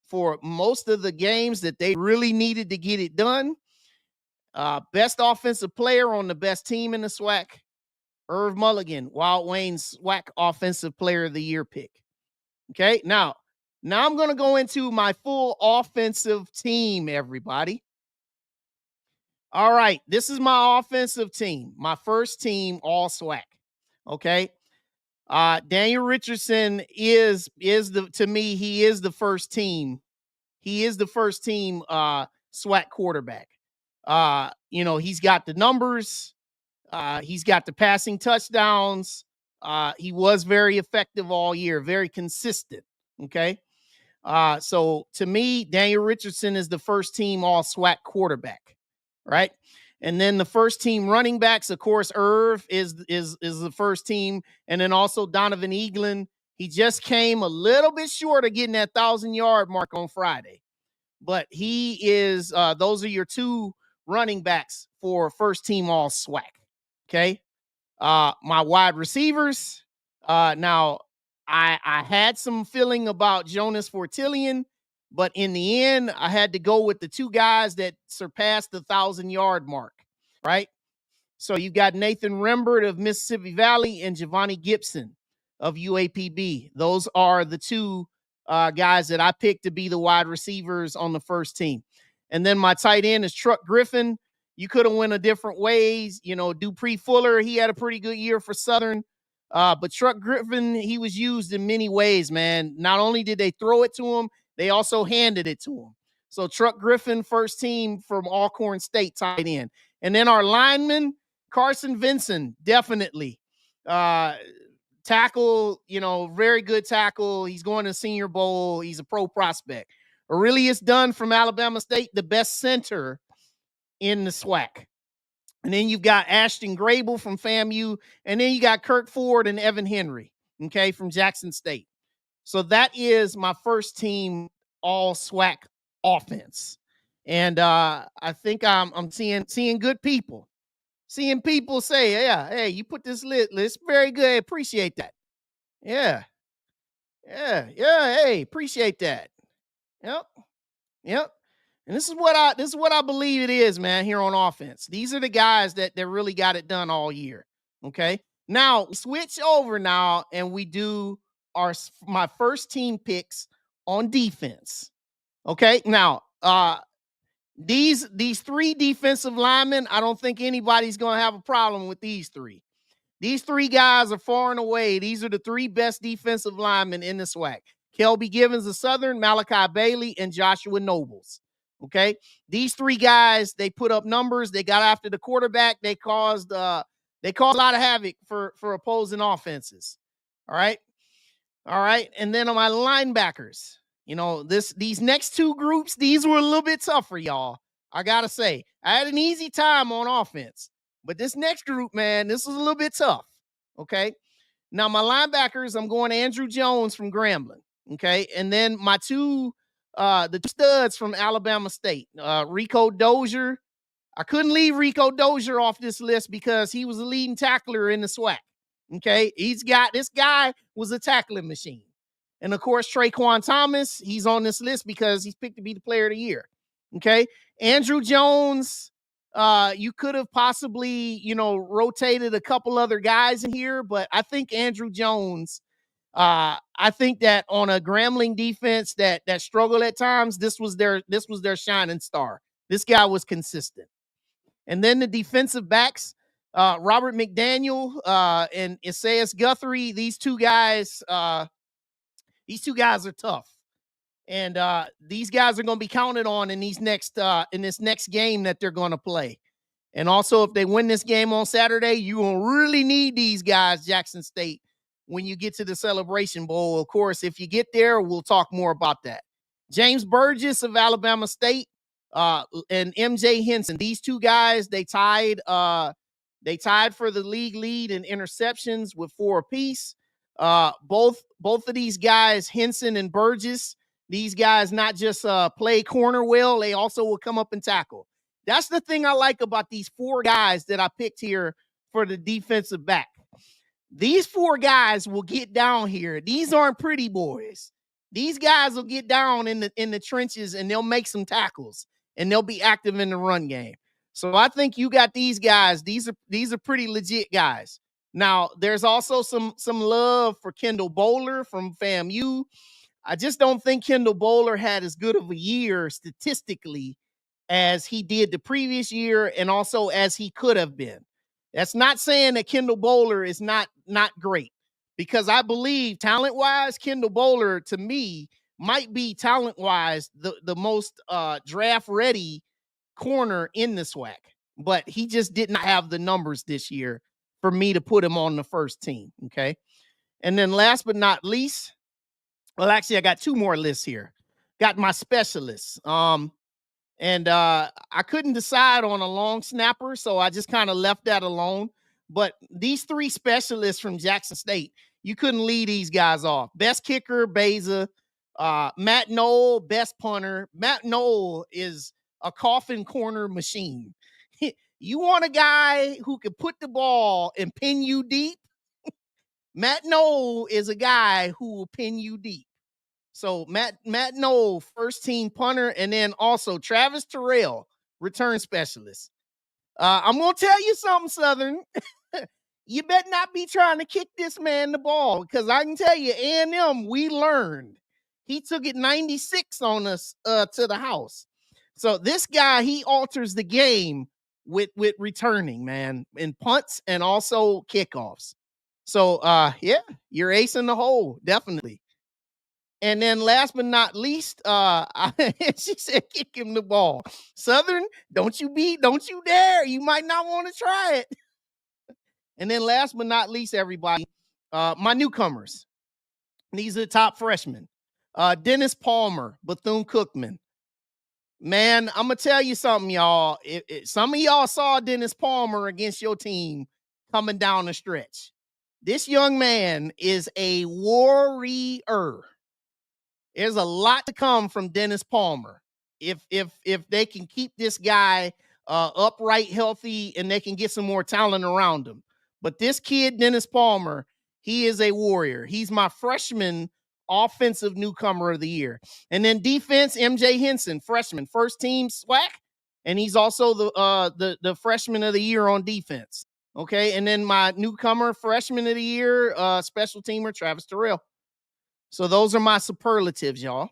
Speaker 2: for most of the games that they really needed to get it done, best offensive player on the best team in the SWAC, Irv Mulligan, Wild Wayne's SWAC offensive player of the year pick. Okay, now I'm going to go into my full offensive team, everybody. All right, this is my offensive team, my first team All-SWAC. Okay, Daniel Richardson is to me, he is the first team. He is the first team SWAC quarterback. He's got the numbers. He's got the passing touchdowns. He was very effective all year, very consistent. Okay. So to me, Daniel Richardson is the first team All-SWAC quarterback, right? And then the first team running backs, of course, Irv is the first team. And then also Donovan Eaglin. He just came a little bit short of getting that 1,000-yard mark on Friday. But he is, those are your 2 running backs for first team All-SWAC. Okay. My wide receivers. Now I had some feeling about Jonas Fortillion, but in the end, I had to go with the 2 guys that surpassed the 1,000-yard mark, right? So you got Nathan Rembert of Mississippi Valley and Giovanni Gibson of UAPB. Those are the 2 guys that I picked to be the wide receivers on the first team. And then my tight end is Truck Griffin. You could have went a different ways. Dupree Fuller, he had a pretty good year for Southern. But Truck Griffin, he was used in many ways, man. Not only did they throw it to him, they also handed it to him. So Truck Griffin, first team from Alcorn State tight end. And then our lineman, Carson Vinson, definitely. tackle, very good tackle. He's going to Senior Bowl. He's a pro prospect. Aurelius Dunn from Alabama State, the best center in the SWAC. And then you've got Ashton Grable from FAMU. And then you got Kirk Ford and Evan Henry, okay, from Jackson State. So that is my first team all-SWAC offense. And I think I'm seeing good people. Seeing people say, yeah, hey, you put this list very good. I appreciate that. Yeah. Hey, appreciate that. Yep. And this is what I believe it is, man, here on offense. These are the guys that really got it done all year. Okay. Now switch over now and we do my first team picks on defense. Okay. Now, these three defensive linemen, I don't think anybody's going to have a problem with these three. These three guys are far and away. These are the three best defensive linemen in the SWAC. Kelby Givens of Southern, Malachi Bailey, and Joshua Nobles. Okay. These three guys, they put up numbers. They got after the quarterback. They caused a lot of havoc for opposing offenses. All right. And then on my linebackers, these next two groups, these were a little bit tougher, y'all. I got to say, I had an easy time on offense, but this next group, man, this was a little bit tough. Okay. Now my linebackers, I'm going Andrew Jones from Grambling. Okay. And then my the studs from Alabama State, Rico Dozier. I couldn't leave Rico Dozier off this list because he was a leading tackler in the SWAC. Okay. This guy was a tackling machine. And of course, Traquan Thomas, he's on this list because he's picked to be the player of the year. Okay. Andrew Jones, you could have possibly, rotated a couple other guys in here, but I think Andrew Jones, I think that on a Grambling defense that struggled at times, this was their shining star. This guy was consistent. And then the defensive backs, Robert McDaniel and Isaias Guthrie, these two guys are tough. And these guys are going to be counted on in this next game that they're going to play. And also, if they win this game on Saturday, you will really need these guys, Jackson State, when you get to the Celebration Bowl. Of course, if you get there, we'll talk more about that. James Burgess of Alabama State and MJ Henson. These two guys, they tied for the league lead in interceptions with 4 apiece. Both of these guys, Henson and Burgess, these guys not just play corner well, they also will come up and tackle. That's the thing I like about these 4 guys that I picked here for the defensive back. These 4 guys will get down here. These aren't pretty boys. These guys will get down in the trenches and they'll make some tackles and they'll be active in the run game. So I think you got these guys. These are pretty legit guys. Now, there's also some love for Kendall Bowler from FAMU. I just don't think Kendall Bowler had as good of a year statistically as he did the previous year and also as he could have been. That's not saying that Kendall Bowler is not great, because I believe talent-wise, Kendall Bowler, to me, might be talent-wise the most draft-ready corner in the SWAC. But he just did not have the numbers this year for me to put him on the first team, okay? And then last but not least, well, actually, I got 2 more lists here. Got my specialists. And I couldn't decide on a long snapper, so I just kind of left that alone. But these 3 specialists from Jackson State, you couldn't leave these guys off. Best kicker, Beza. Matt Knoll, best punter. Matt Knoll is a coffin corner machine. You want a guy who can put the ball and pin you deep? Matt Knoll is a guy who will pin you deep. So Matt Knoll, first team punter, and then also Travis Terrell, return specialist. I'm going to tell you something, Southern. You better not be trying to kick this man the ball, because I can tell you, A&M, we learned. He took it 96 on us to the house. So this guy, he alters the game with returning, man, in punts and also kickoffs. So, yeah, you're ace in the hole, definitely. And then last but not least, she said, kick him the ball. Southern, don't you dare. You might not want to try it. And then last but not least, everybody, my newcomers. These are the top freshmen. Dennis Palmer, Bethune-Cookman. Man, I'm going to tell you something, y'all. Some of y'all saw Dennis Palmer against your team coming down the stretch. This young man is a warrior. There's a lot to come from Dennis Palmer. If they can keep this guy upright, healthy, and they can get some more talent around him. But this kid, Dennis Palmer, he is a warrior. He's my freshman offensive newcomer of the year. And then defense, MJ Henson, freshman, first team SWAC, and he's also the freshman of the year on defense. Okay, and then my newcomer freshman of the year, special teamer Travis Terrell. So those are my superlatives, y'all.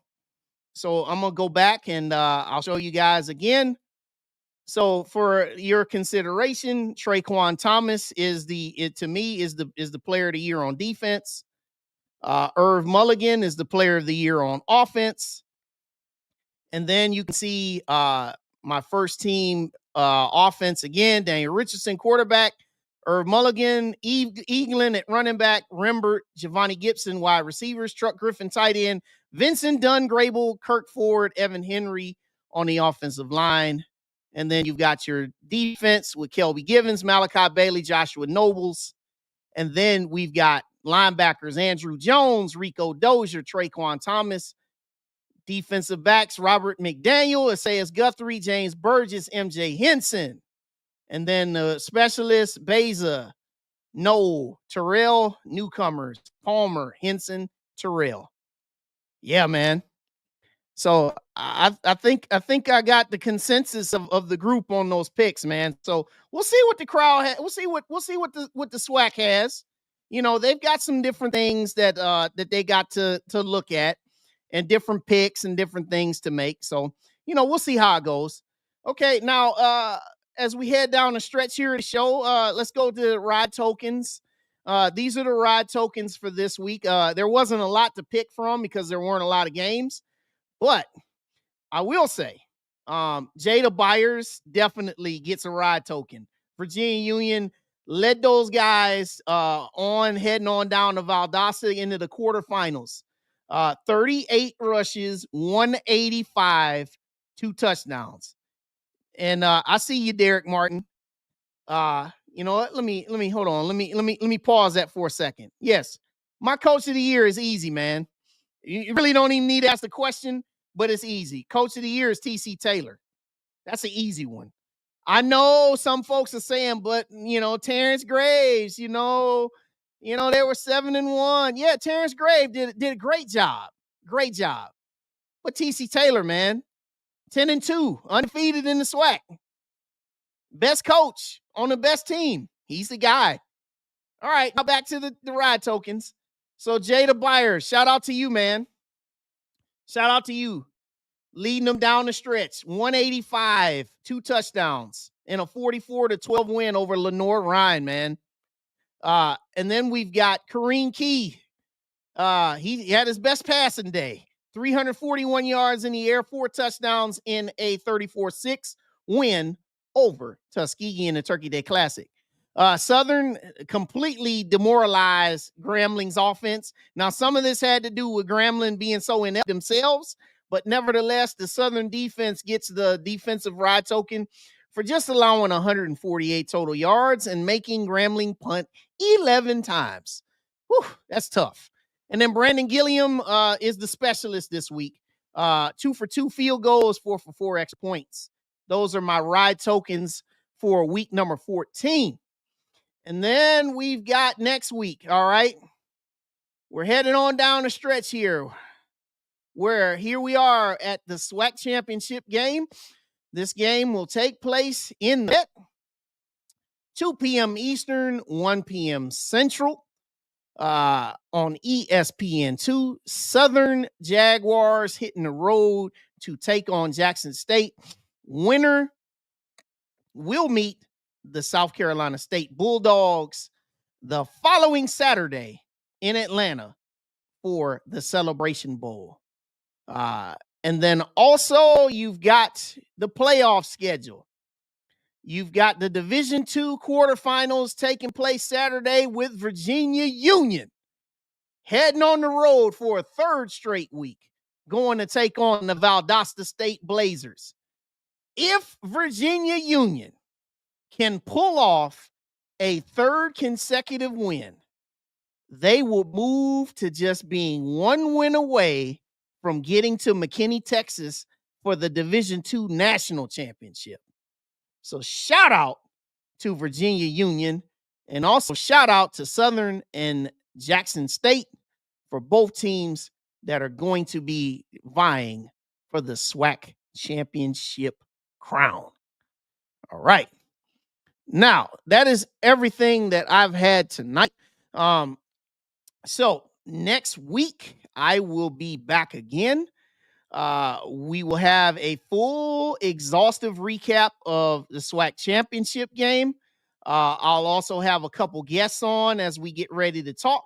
Speaker 2: So I'm gonna go back and I'll show you guys again. So for your consideration, Traquan Thomas is the player of the year on defense. Irv Mulligan is the player of the year on offense. And then you can see my first team offense again, Daniel Richardson, quarterback, Irv Mulligan, Eaglin at running back, Rembert, Giovanni Gibson, wide receivers, Truck Griffin, tight end, Vincent Dunn, Grable, Kirk Ford, Evan Henry on the offensive line. And then you've got your defense with Kelby Givens, Malachi Bailey, Joshua Nobles. And then we've got linebackers, Andrew Jones, Rico Dozier, Traquan Thomas. Defensive backs, Robert McDaniel, Isaias Guthrie, James Burgess, MJ Henson. And then the specialists, Beza, Noel, Terrell, newcomers, Palmer, Henson, Terrell. Yeah, man. So I think I got the consensus of the group on those picks, man. So we'll see what the crowd has. We'll see what the SWAC has. You know, they've got some different things that they got to look at, and different picks and different things to make. So, you know, we'll see how it goes. Okay, now as we head down the stretch here of the show, let's go to ride tokens. These are the ride tokens for this week. There wasn't a lot to pick from because there weren't a lot of games. But I will say, Jada Byers definitely gets a ride token. Virginia Union led those guys heading on down to Valdosta into the quarterfinals. 38 rushes, 185, 2 touchdowns. And I see you, Derek Martin. You know what? Let me hold on. Let me pause that for a second. Yes, my coach of the year is easy, man. You really don't even need to ask the question, but it's easy. Coach of the year is TC Taylor. That's an easy one. I know some folks are saying, but you know, Terrence Graves, you know, they were 7-1. Yeah, Terrence Graves did a great job. Great job. But TC Taylor, man, 10-2, undefeated in the SWAC. Best coach on the best team. He's the guy. All right, now back to the ride tokens. So Jada Byers, shout out to you, man. Shout out to you. Leading them down the stretch. 185, 2 touchdowns, and a 44-12 win over Lenore Ryan, man. And then we've got Kareem Key. He had his best passing day. 341 yards in the air, 4 touchdowns in a 34-6 win over Tuskegee in the Turkey Day Classic. Southern completely demoralized Grambling's offense. Now, some of this had to do with Grambling being so inept themselves, but nevertheless, the Southern defense gets the defensive ride token for just allowing 148 total yards and making Grambling punt 11 times. Whew, that's tough. And then Brandon Gilliam is the specialist this week. 2 for 2 field goals, 4 for 4 extra points. Those are my ride tokens for week number 14. And then we've got next week, all right? We're heading on down the stretch here, where here we are at the SWAC Championship Game. This game will take place in 2 p.m. Eastern, 1 p.m. Central on ESPN2. Southern Jaguars hitting the road to take on Jackson State. Winner will meet the South Carolina State Bulldogs the following Saturday in Atlanta for the Celebration Bowl. And then also you've got the playoff schedule. You've got the Division II quarterfinals taking place Saturday with Virginia Union heading on the road for a third straight week, going to take on the Valdosta State Blazers. If Virginia Union can pull off a third consecutive win, they will move to just being one win away from getting to McKinney, Texas for the Division II National Championship. So shout out to Virginia Union, and also shout out to Southern and Jackson State for both teams that are going to be vying for the SWAC Championship crown. All right. Now, that is everything that I've had tonight. So next week, I will be back again. We will have a full exhaustive recap of the SWAC Championship game. I'll also have a couple guests on as we get ready to talk,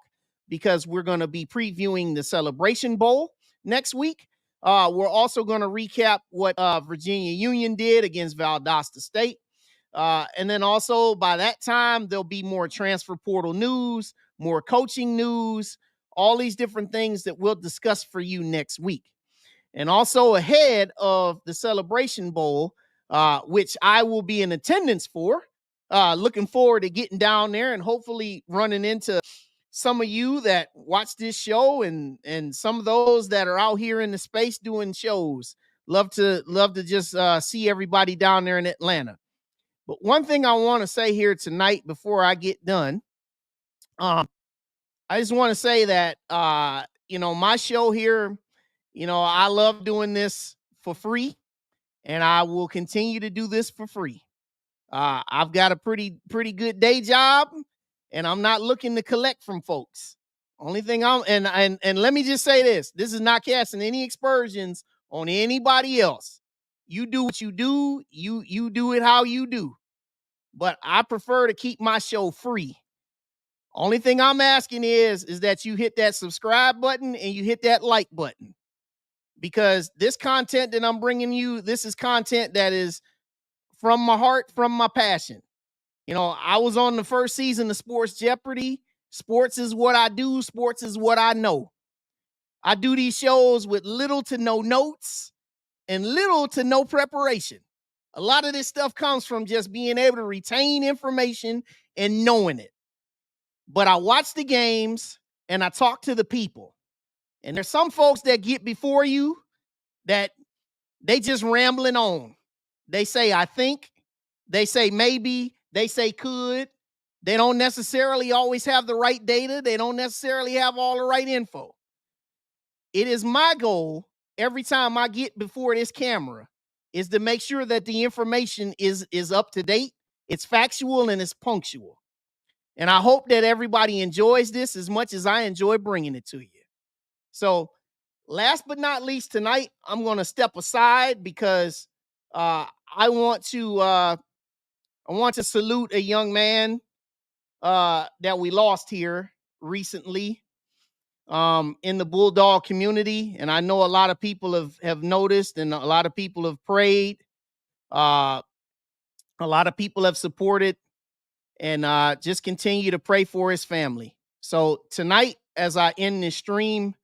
Speaker 2: because we're going to be previewing the Celebration Bowl next week. We're also going to recap what Virginia Union did against Valdosta State. And then also by that time, there'll be more transfer portal news, more coaching news, all these different things that we'll discuss for you next week. And also ahead of the Celebration Bowl, which I will be in attendance for. Looking forward to getting down there and hopefully running into some of you that watch this show and some of those that are out here in the space doing shows. Love to just see everybody down there in Atlanta. But one thing I want to say here tonight before I get done, I just want to say that, my show here, I love doing this for free, and I will continue to do this for free. I've got a pretty good day job, and I'm not looking to collect from folks. Only thing and let me just say this is not casting any aspersions on anybody else. You do what you do. You do it how you do. But I prefer to keep my show free. Only thing I'm asking is that you hit that subscribe button and you hit that like button. Because this content that I'm bringing you, this is content that is from my heart, from my passion. I was on the first season of Sports Jeopardy. Sports is what I do. Sports is what I know. I do these shows with little to no notes and little to no preparation. A lot of this stuff comes from just being able to retain information and knowing it. But I watch the games and I talk to the people. And there's some folks that get before you that they just rambling on. They say, I think. They say maybe. They say could. They don't necessarily always have the right data. They don't necessarily have all the right info. It is my goal every time I get before this camera is to make sure that the information is up to date, it's factual, and it's punctual. And I hope that everybody enjoys this as much as I enjoy bringing it to you. So last but not least, tonight, I'm going to step aside because I want to salute a young man that we lost here recently in the Bulldog community. And I know a lot of people have noticed, and a lot of people have prayed. A lot of people have supported, and just continue to pray for his family. So tonight, as I end this stream,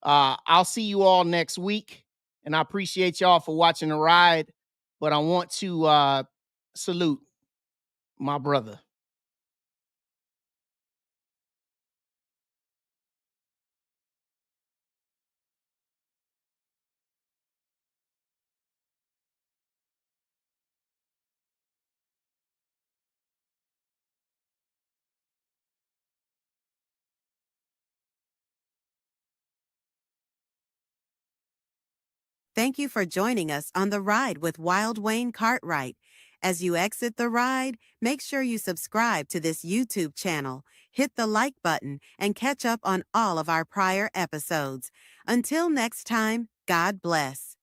Speaker 2: I'll see you all next week, and I appreciate y'all for watching the ride. But I want to salute my brother.
Speaker 3: Thank you for joining us on the ride with Wild Wayne Cartwright. As you exit the ride, make sure you subscribe to this YouTube channel, hit the like button, and catch up on all of our prior episodes. Until next time, God bless.